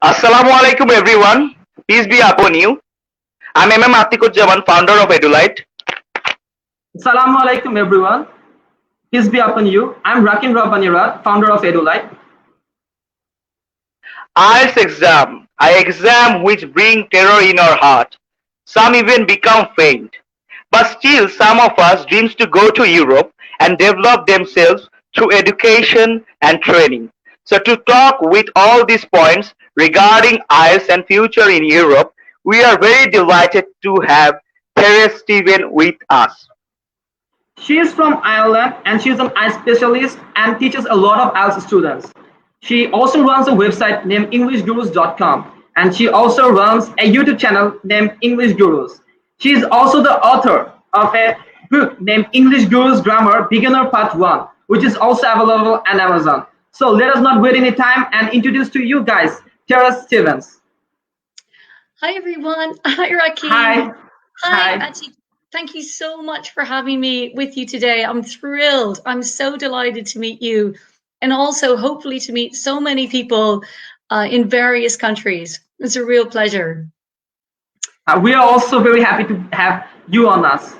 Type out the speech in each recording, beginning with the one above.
Assalamu alaikum everyone. Peace be upon you. I'm Atikur founder of EduLite. Assalamu alaikum everyone. Peace be upon you. I'm Rakin Rabbanira, founder of EduLite. IELTS exam, an exam which bring terror in our heart. Some even become faint. But still some of us dreams to go to Europe and develop themselves through education and training. So to talk with all these points regarding IELTS and future in Europe, we are very delighted to have Thérèse Stevens with us. She is from Ireland and she's an IELTS specialist and teaches a lot of IELTS students. She also runs a website named enlightening.com and she also runs a YouTube channel named English Gurus. She is also the author of a book named English Gurus Grammar Beginner Part 1, which is also available on Amazon. So let us not wait any time and introduce to you guys Thérèse Stevens. Hi everyone. Hi Rakim. Hi. Hi. Ati. Thank you so much for having me with you today. I'm thrilled. I'm so delighted to meet you and also hopefully to meet so many people in various countries. It's a real pleasure. We are also very happy to have you on us.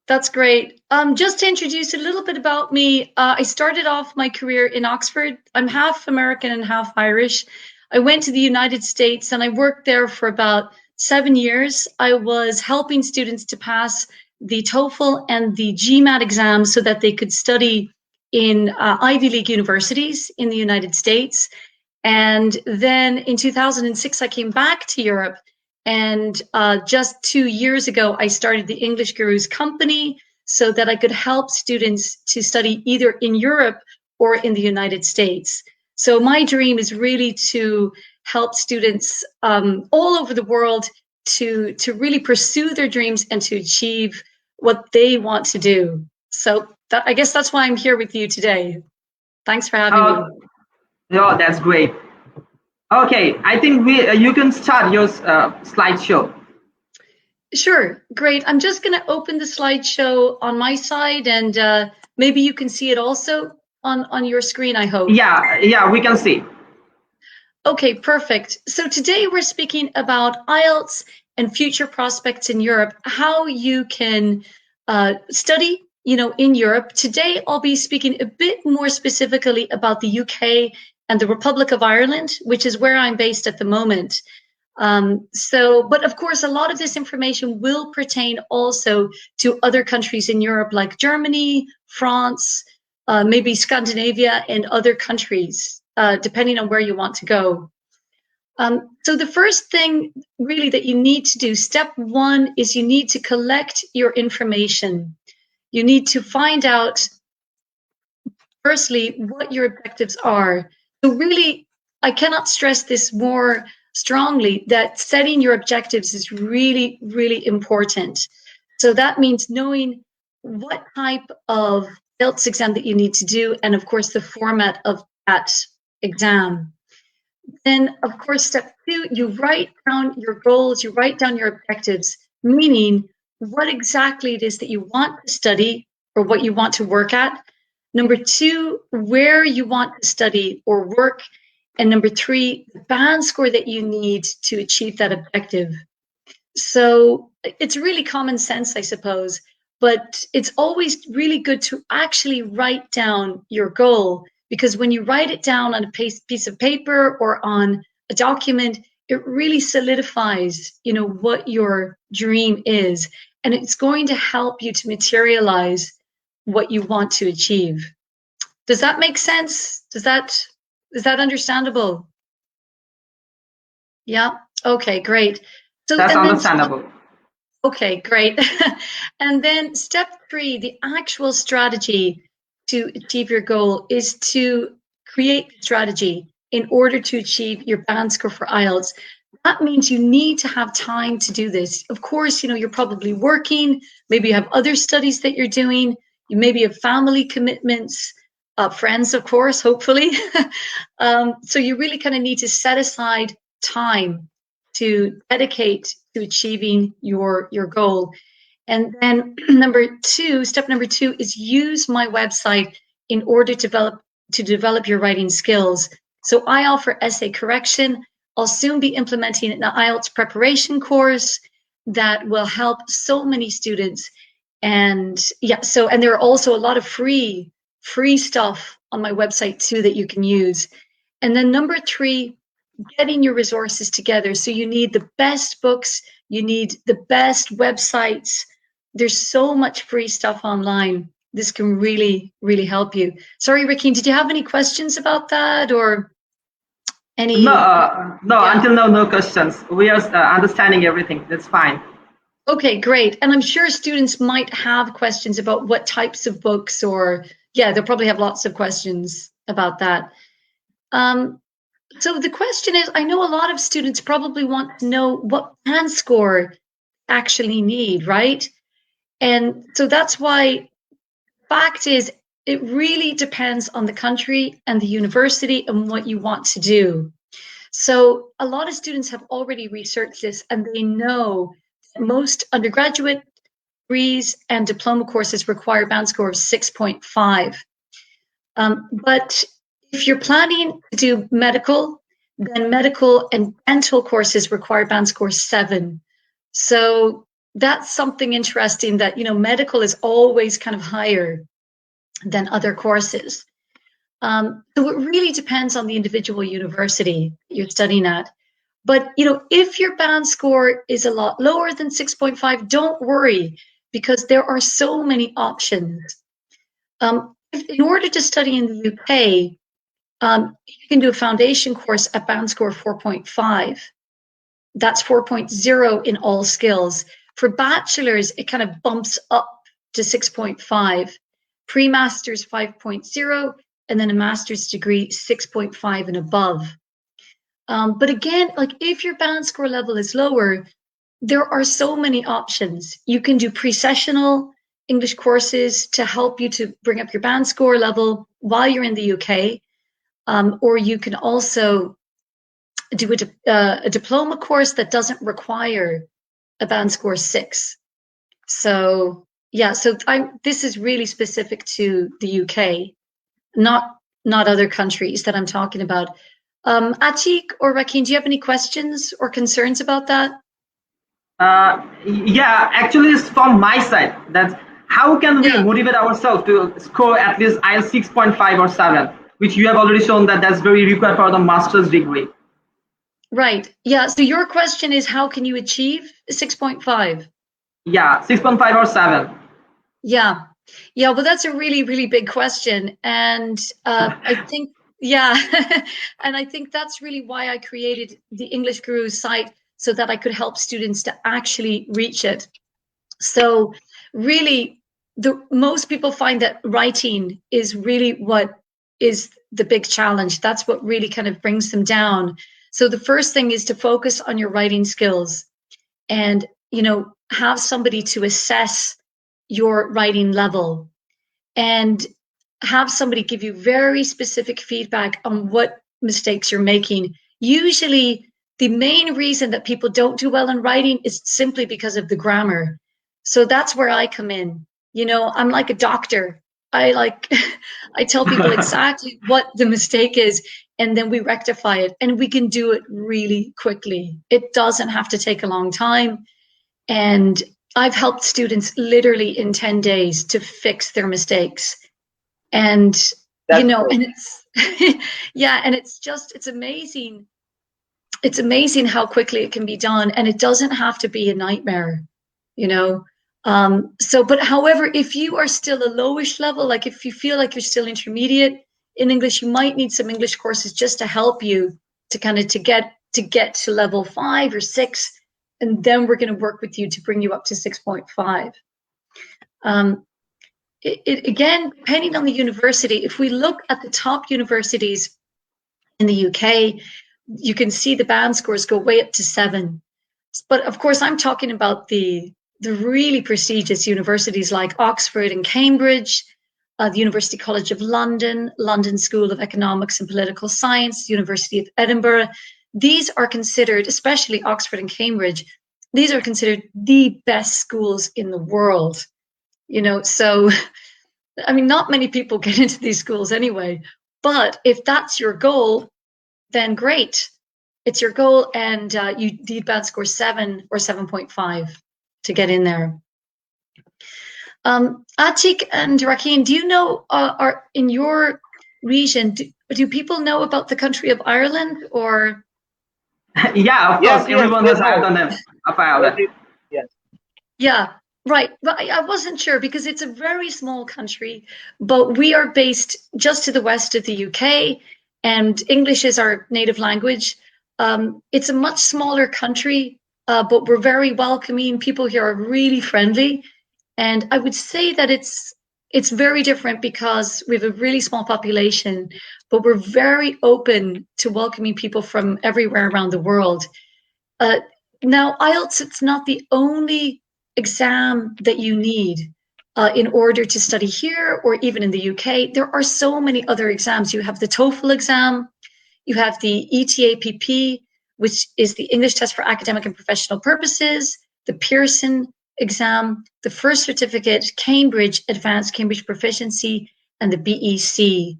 That's great. Just to introduce a little bit about me, I started off my career in Oxford. I'm half American and half Irish. I went to the United States and I worked there for about 7 years. I was helping students to pass the TOEFL and the GMAT exams so that they could study in Ivy League universities in the United States. And then in 2006, I came back to Europe. And just 2 years ago, I started the English Gurus company so that I could help students to study either in Europe or in the United States. So my dream is really to help students all over the world to really pursue their dreams and to achieve what they want to do. So I guess that's why I'm here with you today. Thanks for having me. Yeah, that's great. Okay, I think you can start your slideshow. Sure, great. I'm just going to open the slideshow on my side, and maybe you can see it also on your screen, I hope. Yeah, we can see. Okay, perfect. So today we're speaking about IELTS and future prospects in Europe, how you can study, in Europe. Today I'll be speaking a bit more specifically about the UK and the Republic of Ireland, which is where I'm based at the moment. But of course, a lot of this information will pertain also to other countries in Europe, like Germany, France, maybe Scandinavia and other countries, depending on where you want to go. So the first thing really that you need to do, step one, is you need to collect your information. You need to find out, firstly, what your objectives are. So really, I cannot stress this more strongly, that setting your objectives is really, really important. So that means knowing what type of IELTS exam that you need to do, and of course the format of that exam. Then, of course, step two, you write down your goals, you write down your objectives, meaning what exactly it is that you want to study or what you want to work at. Number two, where you want to study or work. And number three, the band score that you need to achieve that objective. So it's really common sense, I suppose, but it's always really good to actually write down your goal, because when you write it down on a piece of paper or on a document, it really solidifies, what your dream is, and it's going to help you to materialize what you want to achieve. Does that make sense? Is that understandable? Yeah. Okay, great. So that's understandable. Okay, great. And then step three, the actual strategy to achieve your goal is to create the strategy in order to achieve your band score for IELTS. That means you need to have time to do this. Of course, you're probably working, maybe you have other studies that you're doing, you maybe have family commitments, friends, of course, hopefully. So you really kind of need to set aside time to dedicate to achieving your goal. And then step number two is use my website in order to develop your writing skills. So I offer essay correction, I'll soon be implementing an IELTS preparation course that will help so many students. And yeah, so, and there are also a lot of free stuff on my website too that you can use. And then number 3, getting your resources together. So you need the best books, you need the best websites. There's so much free stuff online. This can really, really help you. Sorry, Ricky, did you have any questions about that or any? No, Yeah. until now, no questions. We are understanding everything. That's fine. Okay, great. And I'm sure students might have questions about what types of books or, yeah, they'll probably have lots of questions about that. So the question is, I know a lot of students probably want to know what band score actually need, right? And so that's why, fact is, it really depends on the country and the university and what you want to do. So a lot of students have already researched this and they know that most undergraduate degrees and diploma courses require band score of 6.5. But if you're planning to do medical, then medical and dental courses require band score 7. So that's something interesting that, you know, medical is always kind of higher than other courses. So it really depends on the individual university you're studying at. But, you know, if your band score is a lot lower than 6.5, don't worry, because there are so many options. In order to study in the UK, you can do a foundation course at band score 4.5. That's 4.0 in all skills. For bachelor's, it kind of bumps up to 6.5. Pre-master's 5.0, and then a master's degree 6.5 and above. But again, like if your band score level is lower, there are so many options. You can do pre-sessional English courses to help you to bring up your band score level while you're in the UK. Or you can also do a diploma course that doesn't require a band score 6. So yeah, so this is really specific to the UK, not other countries that I'm talking about. Atik or Rakin, do you have any questions or concerns about that? Yeah, actually, it's from my side. That how can we motivate ourselves to score at least IELTS 6.5 or 7, which you have already shown that that's very required for the master's degree. Right. Yeah. So your question is, how can you achieve 6.5? Yeah, 6.5 or 7. Yeah. Yeah. Well, that's a really, really big question. And I think, yeah. And I think that's really why I created the English Gurus site, so that I could help students to actually reach it. So really, most people find that writing is really what is the big challenge. That's what really kind of brings them down. So the first thing is to focus on your writing skills and, you know, have somebody to assess your writing level and have somebody give you very specific feedback on what mistakes you're making. Usually, the main reason that people don't do well in writing is simply because of the grammar. So that's where I come in. You know, I'm like a doctor. I tell people exactly what the mistake is, and then we rectify it, and we can do it really quickly. It doesn't have to take a long time. And I've helped students literally in 10 days to fix their mistakes. And, you know, and it's, yeah, and it's amazing. It's amazing how quickly it can be done, and it doesn't have to be a nightmare, you know. But however, if you are still a lowish level, like if you feel like you're still intermediate in English, you might need some English courses just to help you to kind of to get to level 5 or 6, and then we're going to work with you to bring you up to 6.5. Again, depending on the university, if we look at the top universities in the UK, you can see the band scores go way up to 7. But of course, I'm talking about the really prestigious universities like Oxford and Cambridge, the University College of London, London School of Economics and Political Science, University of Edinburgh. These are considered, especially Oxford and Cambridge, these are considered the best schools in the world. You know, so, I mean, not many people get into these schools anyway, but if that's your goal, then great. it's your goal, and you need band score 7 or 7.5 to get in there. Atik and Rakeen, do you know, are in your region, do people know about the country of Ireland, or? Yeah, of Yes, course, yes, everyone they has heard know. the name of Ireland. Yes. Yeah, right. But I wasn't sure because it's a very small country, but we are based just to the west of the UK, and English is our native language. It's a much smaller country, but we're very welcoming. People here are really friendly, and I would say that it's very different because we have a really small population, but we're very open to welcoming people from everywhere around the world. Uh, Now, IELTS, it's not the only exam that you need in order to study here or even in the UK. There are so many other exams. You have the TOEFL exam, you have the ETAPP, which is the English test for academic and professional purposes, the Pearson exam, the first certificate, Cambridge Advanced Cambridge Proficiency, and the BEC.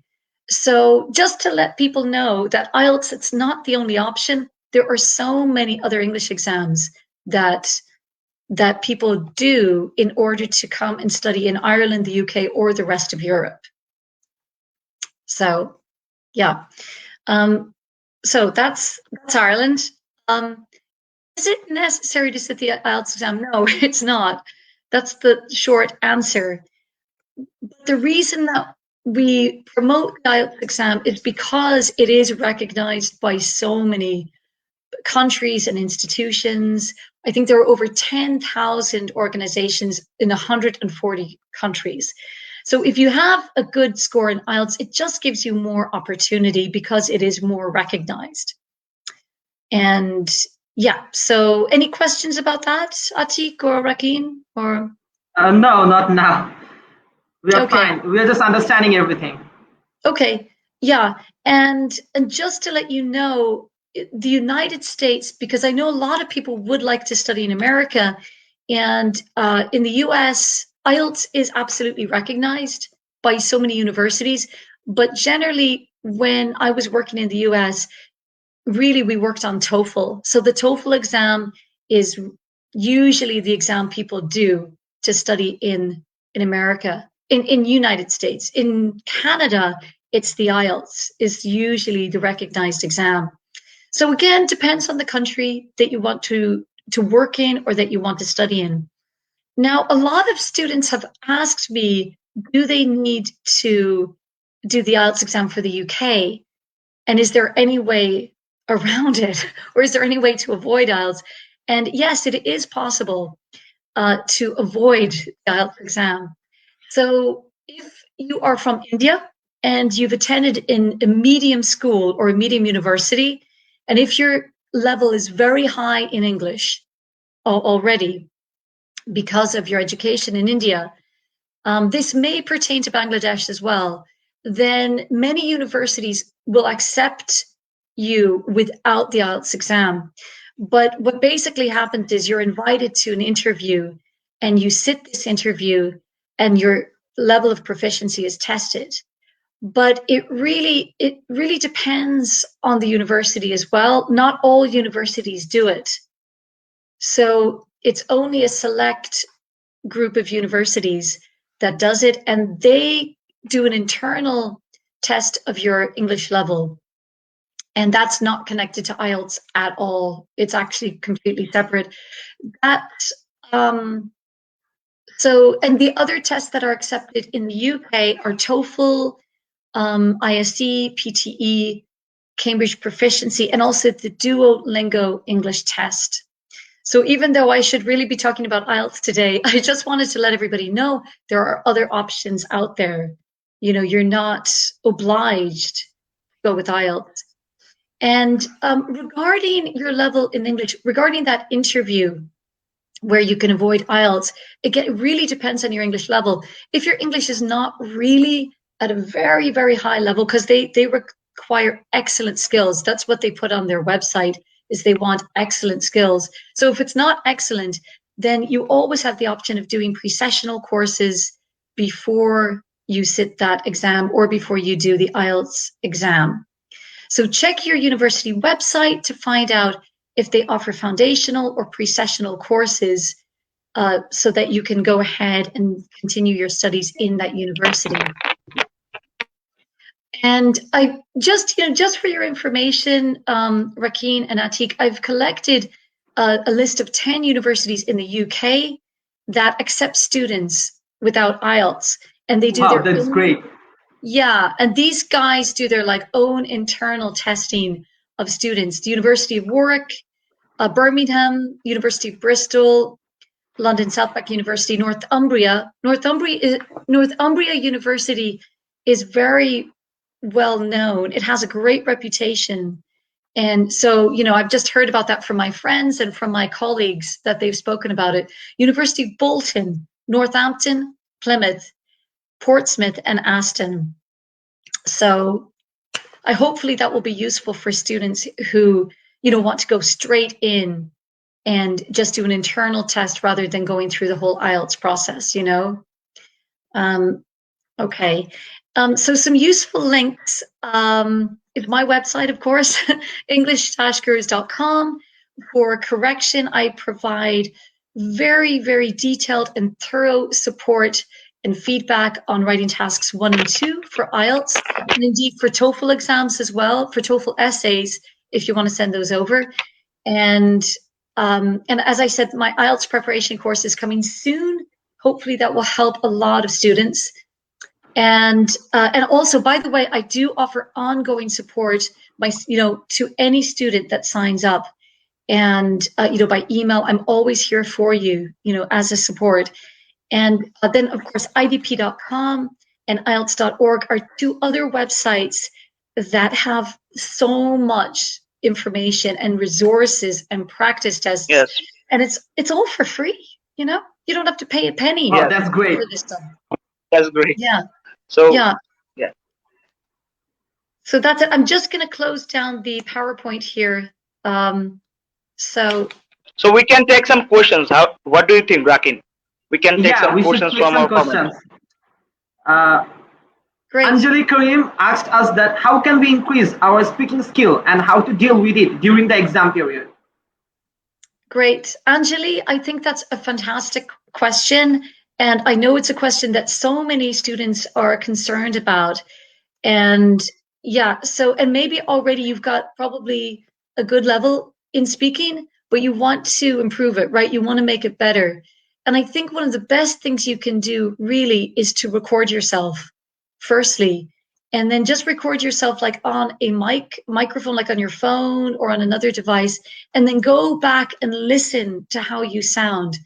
So just to let people know that IELTS, it's not the only option. There are so many other English exams that people do in order to come and study in Ireland, the UK, or the rest of Europe. So, yeah. So that's Ireland. Is it necessary to sit the IELTS exam? No, it's not. That's the short answer. But the reason that we promote the IELTS exam is because it is recognized by so many countries and institutions. I think there are over 10,000 organizations in 140 countries. So if you have a good score in IELTS, it just gives you more opportunity because it is more recognized. And yeah, so any questions about that, Atik or Rakeen? Or No, not now. We are okay. fine. We are just understanding everything. Okay, yeah, and just to let you know, the United States, because I know a lot of people would like to study in America, and in the US, IELTS is absolutely recognized by so many universities, but generally, when I was working in the US, really we worked on TOEFL. So the TOEFL exam is usually the exam people do to study in America, in United States. In Canada, it's the IELTS is usually the recognized exam. So again, depends on the country that you want to work in or that you want to study in. Now, a lot of students have asked me, do they need to do the IELTS exam for the UK? And is there any way around it? Or is there any way to avoid IELTS? And yes, it is possible to avoid the IELTS exam. So if you are from India and you've attended in a medium school or a medium university, and if your level is very high in English already because of your education in India, this may pertain to Bangladesh as well, then many universities will accept you without the IELTS exam. But what basically happens is you're invited to an interview and you sit this interview and your level of proficiency is tested. But it really depends on the university as well. Not all universities do it. So it's only a select group of universities that does it, and they do an internal test of your English level. And that's not connected to IELTS at all. It's actually completely separate. That so, and the other tests that are accepted in the UK are TOEFL, ISE, PTE, Cambridge Proficiency, and also the Duolingo English test. So even though I should really be talking about IELTS today, I just wanted to let everybody know there are other options out there. You know, you're not obliged to go with IELTS. And regarding your level in English, regarding that interview where you can avoid IELTS, it really depends on your English level. If your English is not really at a very, very high level, because they require excellent skills. That's what they put on their website, is they want excellent skills. So if it's not excellent, then you always have the option of doing pre-sessional courses before you sit that exam or before you do the IELTS exam. So check your university website to find out if they offer foundational or pre-sessional courses so that you can go ahead and continue your studies in that university. And I just, just for your information, Rakeen and Atik, I've collected a list of 10 universities in the UK that accept students without IELTS, and they do Wow, their that's own, great. Yeah, and these guys do their own internal testing of students. The University of Warwick, Birmingham, University of Bristol, London Southbank University, Northumbria University is very well known. It has a great reputation. And so, I've just heard about that from my friends and from my colleagues that they've spoken about it. University of Bolton, Northampton, Plymouth, Portsmouth, and Aston. So hopefully that will be useful for students who, want to go straight in and just do an internal test rather than going through the whole IELTS process, Okay. So some useful links is my website, of course, english-gurus.com. For correction, I provide very, very detailed and thorough support and feedback on writing tasks 1 and 2 for IELTS, and indeed for TOEFL exams as well, for TOEFL essays, if you want to send those over. And as I said, my IELTS preparation course is coming soon. Hopefully that will help a lot of students. And also, by the way, I do offer ongoing support to any student that signs up. And by email, I'm always here for you, as a support. And then, of course, idp.com and IELTS.org are 2 other websites that have so much information and resources and practice tests. Yes. And it's all for free, You don't have to pay a penny. Wow, that's great. For this stuff. That's great. Yeah. So yeah. So that's it. I'm just going to close down the PowerPoint here. So we can take some questions. What do you think, Rakin? We can take some questions from our comments. Great. Anjali Karim asked us that how can we increase our speaking skill and how to deal with it during the exam period? Great. Anjali, I think that's a fantastic question. And I know it's a question that so many students are concerned about. And and maybe already you've got probably a good level in speaking, but you want to improve it, right? You want to make it better. And I think one of the best things you can do really is to record yourself, firstly, and then just record yourself on a microphone, on your phone or on another device, and then go back and listen to how you sound.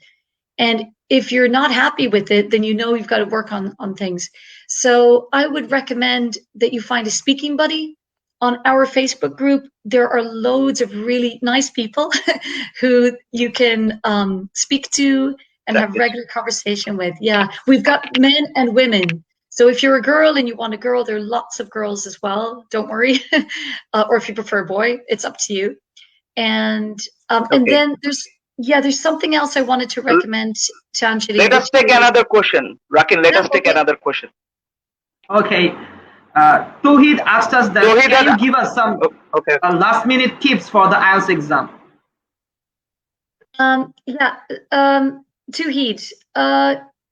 And if you're not happy with it, then you've got to work on things. So I would recommend that you find a speaking buddy. On our Facebook group, there are loads of really nice people who you can speak to and have regular conversation with. Yeah, we've got men and women. So if you're a girl and you want a girl, there are lots of girls as well. Don't worry. Or if you prefer a boy, it's up to you. And then there's something else I wanted to recommend to Anjali. Let us take another question. Rakin, let us take another question. Okay. Tauhid asked us that can you give us some last minute tips for the IELTS exam? Tauhid,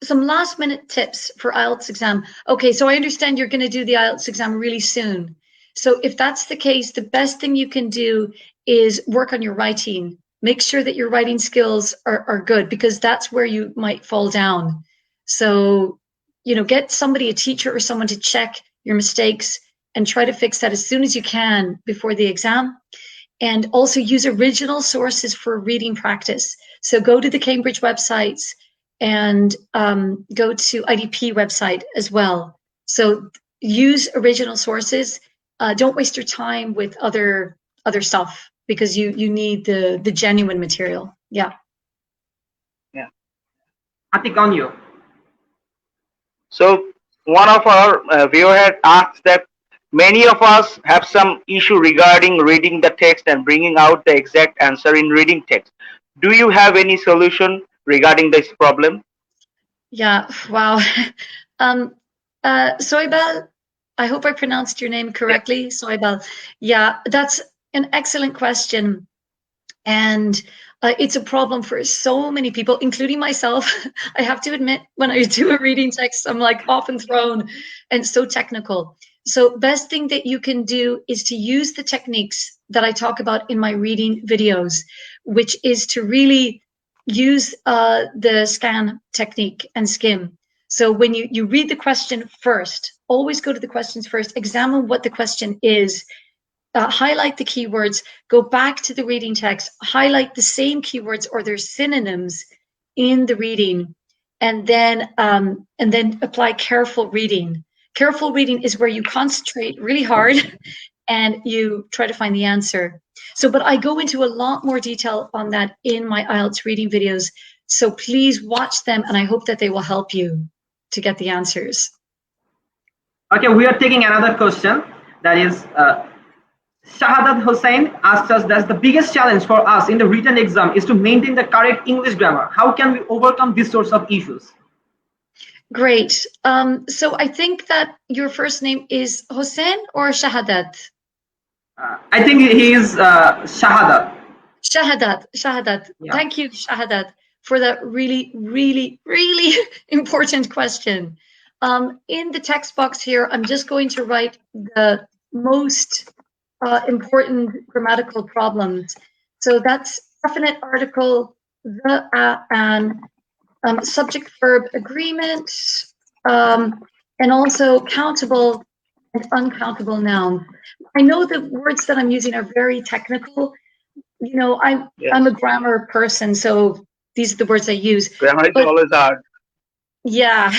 some last minute tips for IELTS exam. Okay, so I understand you're going to do the IELTS exam really soon. So if that's the case, the best thing you can do is work on your writing. Make sure that your writing skills are good, because that's where you might fall down. So, get somebody, a teacher or someone, to check your mistakes and try to fix that as soon as you can before the exam. And also use original sources for reading practice. So go to the Cambridge websites and go to IDP website as well. So use original sources. Don't waste your time with other stuff, because you need the genuine material. Yeah. Atik, on you. So one of our viewer had asked that many of us have some issue regarding reading the text and bringing out the exact answer in reading text. Do you have any solution regarding this problem? Yeah. Wow. Soibal, I hope I pronounced your name correctly, Soibal. Yeah, that's an excellent question. And it's a problem for so many people, including myself. I have to admit, when I do a reading text, I'm like often thrown and so technical. So best thing that you can do is to use the techniques that I talk about in my reading videos, which is to really use the scan technique and skim. So when you read the question first, always go to the questions first, examine what the question is, highlight the keywords, go back to the reading text, highlight the same keywords or their synonyms in the reading, and then apply careful reading. Careful reading is where you concentrate really hard and you try to find the answer. So, but I go into a lot more detail on that in my IELTS reading videos. So please watch them, and I hope that they will help you to get the answers. Okay, we are taking another question. That is, Shahadat Hussain asks us that the biggest challenge for us in the written exam is to maintain the correct English grammar. How can we overcome these sorts of issues? Great. So I think that your first name is Hussein or Shahadat? I think he is Shahadat. Shahadat. Yeah. Thank you, Shahadat, for that really, really, really important question. In the text box here, I'm just going to write the most important grammatical problems. So that's definite article, the, and subject verb agreement, and also countable and uncountable nouns. I know the words that I'm using are very technical. You know, I'm a grammar person, so these are the words I use. Grammar is always hard. Yeah,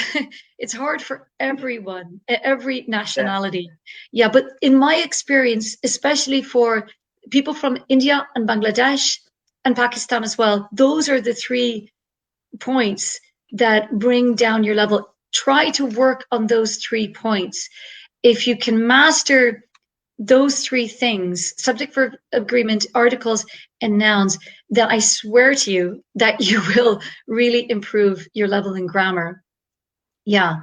it's hard for everyone, every nationality. Yeah, but in my experience, especially for people from India and Bangladesh and Pakistan as well, those are the 3 points that bring down your level. Try to work on those 3 points. If you can master those 3 things, subject, verb, agreement, articles, and nouns, then I swear to you that you will really improve your level in grammar. Yeah.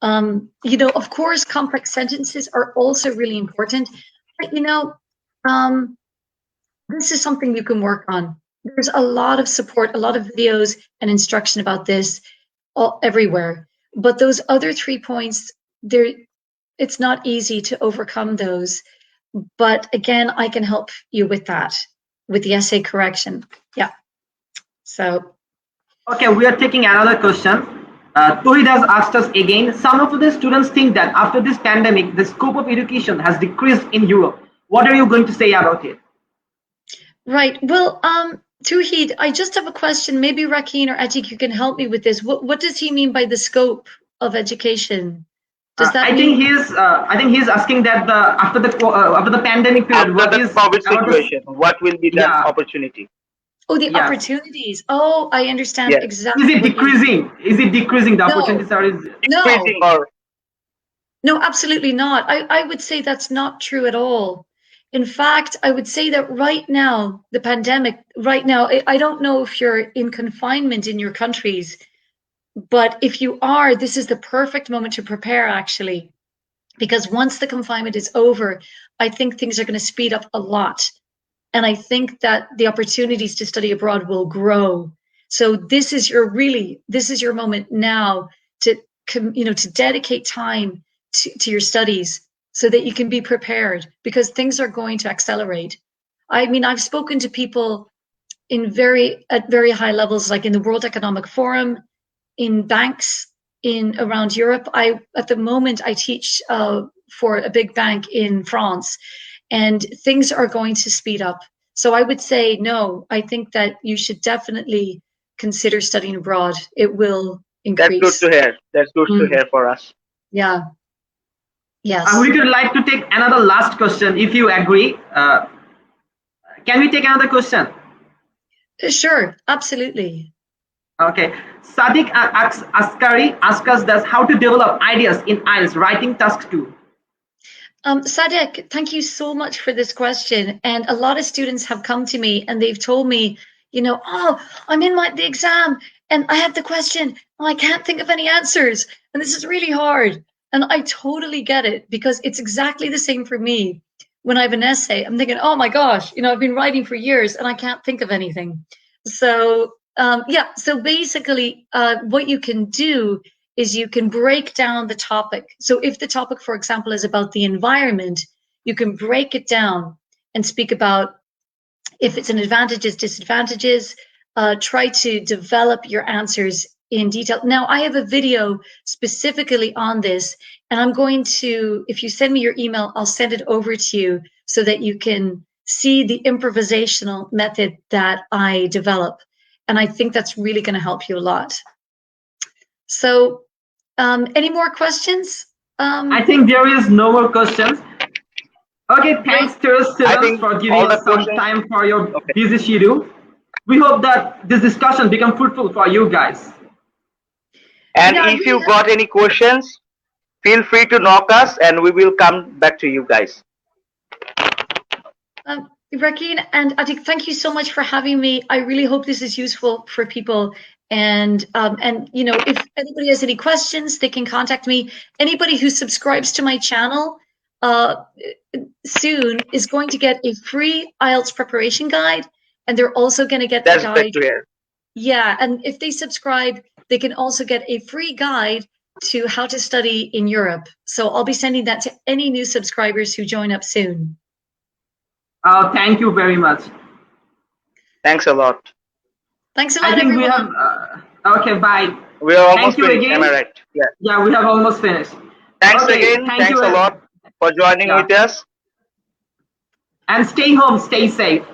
You know, of course, complex sentences are also really important, but you know, this is something you can work on. There's a lot of support, a lot of videos and instruction about this everywhere. But those other 3 points, it's not easy to overcome those. But again, I can help you with that, with the essay correction. Yeah. So. Okay, we are taking another question. Tohid has asked us again. Some of the students think that after this pandemic, the scope of education has decreased in Europe. What are you going to say about it? Right. Well, Tuhid, I just have a question. Maybe Rakeen or Atik, you can help me with this. What does he mean by the scope of education? Does that mean? I think he's asking that after the pandemic period, After the COVID situation, what will be that opportunity? Oh, the opportunities. Oh, I understand exactly. Is it decreasing? Is it decreasing the opportunities, or is decreasing? Or no, absolutely not. I would say that's not true at all. In fact, I would say that right now, the pandemic, right now, I don't know if you're in confinement in your countries, but if you are, this is the perfect moment to prepare, actually, because once the confinement is over, I think things are going to speed up a lot. And I think that the opportunities to study abroad will grow. So this is your moment now to, to dedicate time to your studies so that you can be prepared, because things are going to accelerate. I mean, I've spoken to people at very high levels, like in the World Economic Forum, in banks around Europe. At the moment I teach for a big bank in France, and things are going to speed up. So I would say no. I think that you should definitely consider studying abroad. It will increase. That's good to hear. That's good to hear for us. Yeah. Yes. We would like to take another last question, if you agree. Can we take another question? Sure, absolutely. Okay. Sadiq Askari asks us how to develop ideas in IELTS writing task 2. Sadiq, thank you so much for this question. And a lot of students have come to me and they've told me, oh, I'm in the exam and I have the question. I can't think of any answers. And this is really hard. And I totally get it, because it's exactly the same for me. When I have an essay, I'm thinking, oh my gosh, I've been writing for years and I can't think of anything. So yeah, so basically what you can do is you can break down the topic. So if the topic, for example, is about the environment, you can break it down and speak about, if it's an advantages, disadvantages, try to develop your answers in detail. Now, I have a video specifically on this, and I'm going to, if you send me your email, I'll send it over to you so that you can see the improvisational method that I develop. And I think that's really going to help you a lot. So, any more questions? I think there is no more questions. Okay, thanks Thérèse Stevens for giving us some time for your busy schedule. We hope that this discussion become fruitful for you guys. And if you got any questions, feel free to knock us and we will come back to you guys. Rakeen and Atik, thank you so much for having me. I really hope this is useful for people. And if anybody has any questions, they can contact me. Anybody who subscribes to my channel soon is going to get a free IELTS preparation guide, and they're also going to get the guide. That's great to hear. Yeah, and if they subscribe, they can also get a free guide to how to study in Europe. So I'll be sending that to any new subscribers who join up soon. Thank you very much. Thanks a lot. Thanks a lot, I think everyone. we have, okay, bye. We are almost finished, again. am I right? Yeah. Yeah, we have almost finished. Thanks Okay, again. Thanks a lot for joining with us. And stay home, stay safe.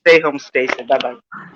Stay home, stay safe. Bye-bye.